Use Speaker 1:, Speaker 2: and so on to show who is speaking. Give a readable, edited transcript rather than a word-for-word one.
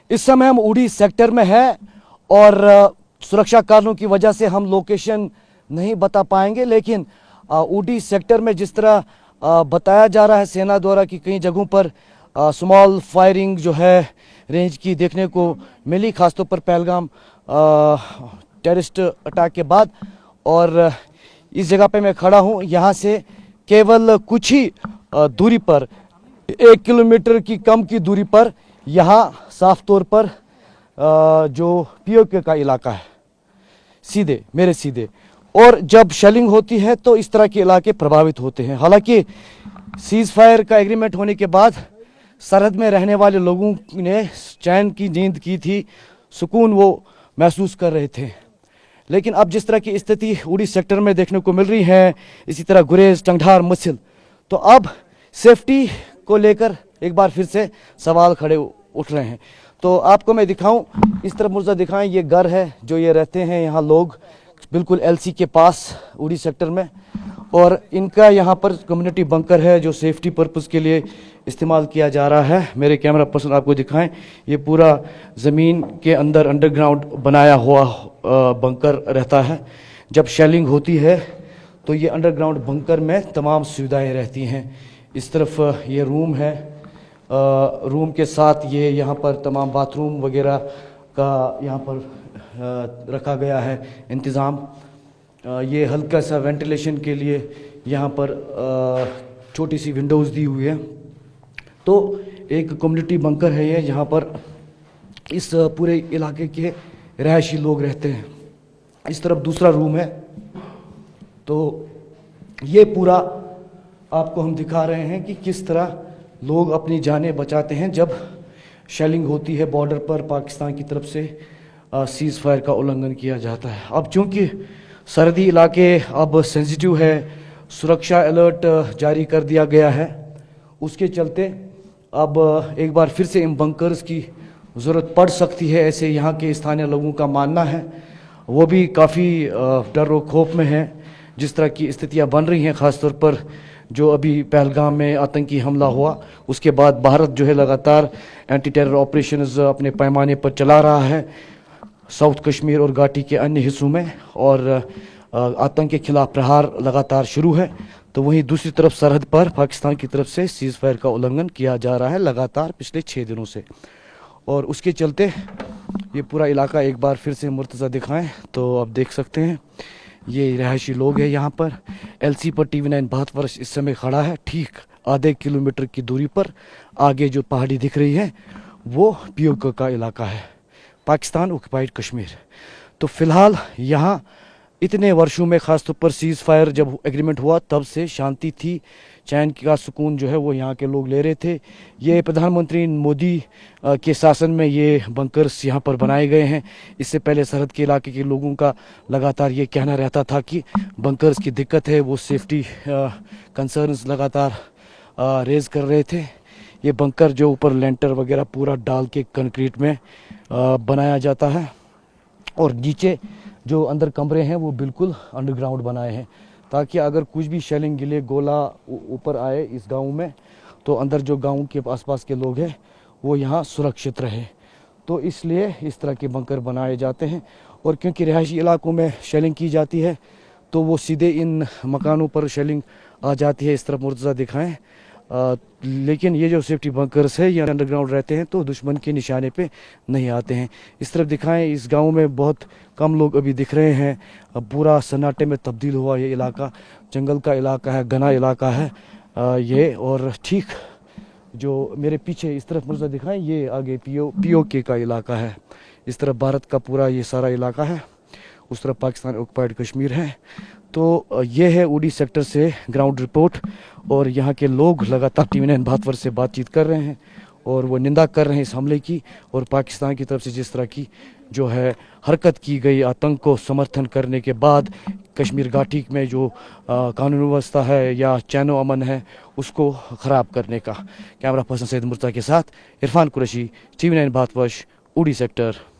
Speaker 1: इस समय हम उड़ी सेक्टर में हैं और सुरक्षा कारणों की वजह से हम लोकेशन नहीं बता पाएंगे, लेकिन उड़ी सेक्टर में जिस तरह बताया जा रहा है सेना द्वारा कि कई जगहों पर स्मॉल फायरिंग जो है रेंज की देखने को मिली, खासतौर पर पहलगाम टेररिस्ट अटैक के बाद। और इस जगह पे मैं खड़ा हूँ, यहाँ से केवल कुछ ही दूरी पर 1 किलोमीटर की कम की दूरी पर यहाँ साफ तौर पर जो पीओके का इलाका है, सीधे मेरे सीधे, और जब शेलिंग होती है तो इस तरह के इलाके प्रभावित होते हैं। हालांकि सीज फायर का एग्रीमेंट होने के बाद सरहद में रहने वाले लोगों ने चैन की नींद की थी, सुकून वो महसूस कर रहे थे, लेकिन अब जिस तरह की स्थिति उड़ी सेक्टर में देखने को मिल रही है, इसी तरह गुरेज, टंगधार, मसिल, तो अब सेफ्टी को लेकर एक बार फिर से सवाल खड़े उठ रहे हैं। तो आपको मैं दिखाऊं, इस तरफ मुझे दिखाएं, ये घर है जो ये रहते हैं यहाँ लोग, बिल्कुल एलसी के पास उड़ी सेक्टर में, और इनका यहाँ पर कम्युनिटी बंकर है जो सेफ्टी पर्पस के लिए इस्तेमाल किया जा रहा है। मेरे कैमरा पर्सन आपको दिखाएं, ये पूरा ज़मीन के अंदर अंडरग्राउंड बनाया हुआ बंकर रहता है। जब शेलिंग होती है तो ये अंडरग्राउंड बंकर में तमाम सुविधाएं रहती हैं। इस तरफ ये रूम है, रूम के साथ ये यहाँ पर तमाम बाथरूम वगैरह का यहाँ पर रखा गया है इंतज़ाम। ये हल्का सा वेंटिलेशन के लिए यहाँ पर छोटी सी विंडोज़ दी हुई है। तो एक कम्युनिटी बंकर है ये, यहाँ पर इस पूरे इलाके के रहायशी लोग रहते हैं। इस तरफ दूसरा रूम है, तो ये पूरा आपको हम दिखा रहे हैं कि किस तरह लोग अपनी जानें बचाते हैं जब शेलिंग होती है बॉर्डर पर पाकिस्तान की तरफ से सीज़ फायर का उल्लंघन किया जाता है। अब चूंकि सरहदी इलाके अब सेंसिटिव है, सुरक्षा अलर्ट जारी कर दिया गया है, उसके चलते अब एक बार फिर से इन बंकर्स की ज़रूरत पड़ सकती है, ऐसे यहाँ के स्थानीय लोगों का मानना है। वो भी काफ़ी डर और खौफ में हैं जिस तरह की स्थितियाँ बन रही हैं, ख़ासतौर पर जो अभी पहलगाम में आतंकी हमला हुआ उसके बाद भारत जो है लगातार एंटी टेरर ऑपरेशंस अपने पैमाने पर चला रहा है साउथ कश्मीर और घाटी के अन्य हिस्सों में, और आतंक के खिलाफ प्रहार लगातार शुरू है। तो वहीं दूसरी तरफ सरहद पर पाकिस्तान की तरफ से सीज़ फायर का उल्लंघन किया जा रहा है लगातार पिछले 6 दिनों से, और उसके चलते ये पूरा इलाका एक बार फिर से मुर्तज़ा दिखाएं तो आप देख सकते हैं। ये रहायशी लोग हैं यहाँ पर। एलसी पर TV9 बहुत वर्ष इस समय खड़ा है, ठीक आधे किलोमीटर की दूरी पर आगे जो पहाड़ी दिख रही है वो पीओके का इलाका है, पाकिस्तान ऑक्युपाइड कश्मीर। तो फिलहाल यहाँ इतने वर्षों में, ख़ासतौर पर सीज़ फायर जब एग्रीमेंट हुआ तब से शांति थी, चैन का सुकून जो है वो यहाँ के लोग ले रहे थे। ये प्रधानमंत्री मोदी के शासन में ये बंकर्स यहाँ पर बनाए गए हैं। इससे पहले सरहद के इलाके के लोगों का लगातार ये कहना रहता था कि बंकर्स की दिक्कत है, वो सेफ्टी कंसर्न्स लगातार रेज कर रहे थे। ये बंकर जो ऊपर लेंटर वगैरह पूरा डाल के कंक्रीट में बनाया जाता है, और नीचे जो अंदर कमरे हैं वो बिल्कुल अंडरग्राउंड बनाए हैं, ताकि अगर कुछ भी शेलिंग गिले गोला ऊपर आए इस गांव में तो अंदर जो गांव के आसपास के लोग हैं वो यहाँ सुरक्षित रहे। तो इसलिए इस तरह के बंकर बनाए जाते हैं, और क्योंकि रिहायशी इलाकों में शेलिंग की जाती है तो वो सीधे इन मकानों पर शेलिंग आ जाती है। इस तरफ मुर्तज़ा दिखाएं, लेकिन ये जो सेफ्टी बंकर्स है ये अंडरग्राउंड रहते हैं तो दुश्मन के निशाने पे नहीं आते हैं। इस तरफ दिखाएं, इस गांव में बहुत कम लोग अभी दिख रहे हैं, अब पूरा सन्नाटे में तब्दील हुआ ये इलाका, जंगल का इलाका है, घना इलाका है ये। और ठीक जो मेरे पीछे इस तरफ मुर्तज़ा दिखाएं, ये आगे पीओके का इलाका है। इस तरफ भारत का पूरा ये सारा इलाका है, उस तरफ पाकिस्तान ऑक्युपाइड कश्मीर है। तो ये है उड़ी सेक्टर से ग्राउंड रिपोर्ट, और यहाँ के लोग लगातार TV9 भारत से बातचीत कर रहे हैं और वो निंदा कर रहे हैं इस हमले की, और पाकिस्तान की तरफ से जिस तरह की जो है हरकत की गई आतंक को समर्थन करने के बाद कश्मीर घाटी में जो कानून व्यवस्था है या चैन व अमन है उसको ख़राब करने का। कैमरा पर्सन सैयद मुर्तज़ा के साथ इरफान कुरैशी, TV9 भारत, उड़ी सेक्टर।